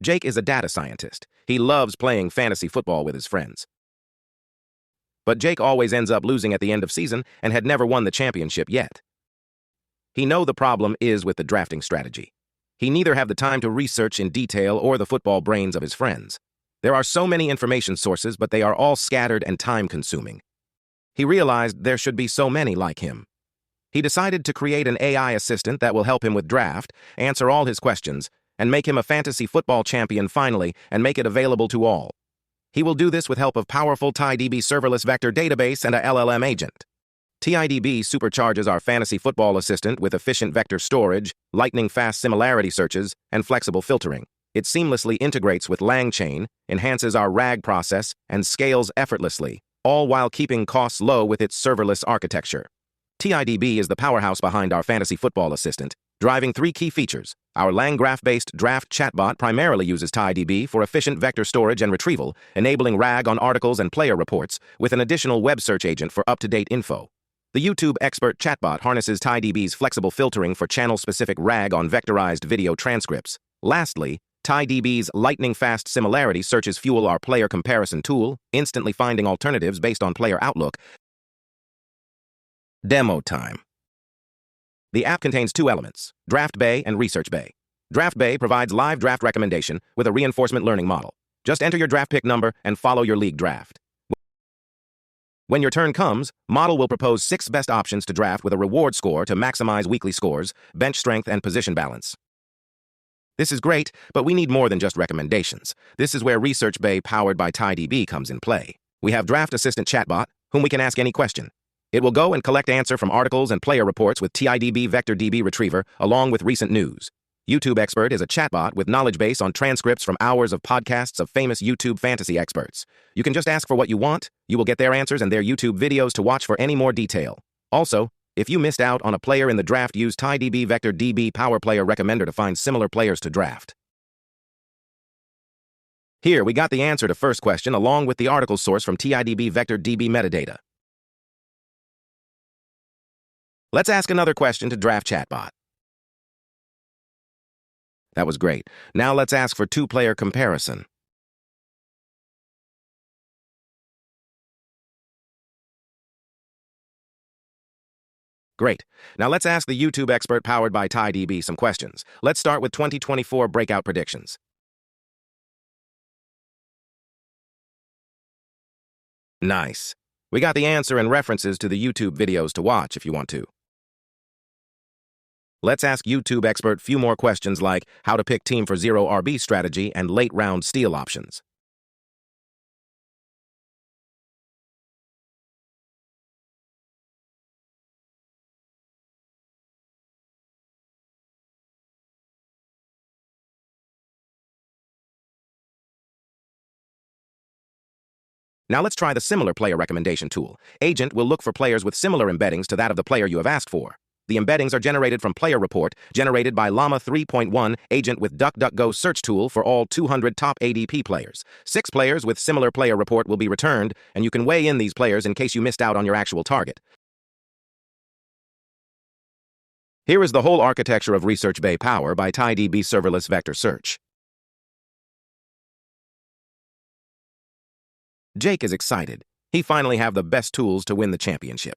Jake is a data scientist. He loves playing fantasy football with his friends. But Jake always ends up losing at the end of season and had never won the championship yet. He knows the problem is with the drafting strategy. He neither have the time to research in detail or the football brains of his friends. There are so many information sources, but they are all scattered and time-consuming. He realized there should be so many like him. He decided to create an AI assistant that will help him with draft, answer all his questions, and make him a fantasy football champion finally and make it available to all. He will do this with help of powerful TiDB Serverless Vector Database and a LLM agent. TiDB supercharges our fantasy football assistant with efficient vector storage, lightning-fast similarity searches, and flexible filtering. It seamlessly integrates with LangChain, enhances our RAG process, and scales effortlessly, all while keeping costs low with its serverless architecture. TiDB is the powerhouse behind our fantasy football assistant, driving three key features. Our LangGraph-based draft chatbot primarily uses TiDB for efficient vector storage and retrieval, enabling RAG on articles and player reports, with an additional web search agent for up-to-date info. The YouTube expert chatbot harnesses TiDB's flexible filtering for channel-specific RAG on vectorized video transcripts. Lastly, TiDB's lightning-fast similarity searches fuel our player comparison tool, instantly finding alternatives based on player outlook. Demo time. The app contains two elements, Draft Bay and Research Bay. Draft Bay provides live draft recommendation with a reinforcement learning model. Just enter your draft pick number and follow your league draft. When your turn comes, model will propose 6 best options to draft with a reward score to maximize weekly scores, bench strength, and position balance. This is great, but we need more than just recommendations. This is where Research Bay powered by TiDB comes in play. We have Draft Assistant Chatbot, whom we can ask any question. It will go and collect answer from articles and player reports with TiDB Vector DB Retriever, along with recent news. YouTube Expert is a chatbot with knowledge base on transcripts from hours of podcasts of famous YouTube fantasy experts. You can just ask for what you want, you will get their answers and their YouTube videos to watch for any more detail. Also, if you missed out on a player in the draft, use TiDB Vector DB Power Player Recommender to find similar players to draft. Here, we got the answer to first question along with the article source from TiDB Vector DB metadata. Let's ask another question to Draft Chatbot. That was great. Now let's ask for two-player comparison. Great. Now let's ask the YouTube expert powered by TiDB some questions. Let's start with 2024 breakout predictions. Nice. We got the answer and references to the YouTube videos to watch if you want to. Let's ask YouTube expert few more questions like how to pick team for 0 RB strategy and late round steal options. Now let's try the similar player recommendation tool. Agent will look for players with similar embeddings to that of the player you have asked for. The embeddings are generated from player report, generated by Llama 3.1, agent with DuckDuckGo search tool for all 200 top ADP players. 6 players with similar player report will be returned, and you can weigh in these players in case you missed out on your actual target. Here is the whole architecture of Research Bay Power by TiDB Serverless Vector Search. Jake is excited. He finally have the best tools to win the championship.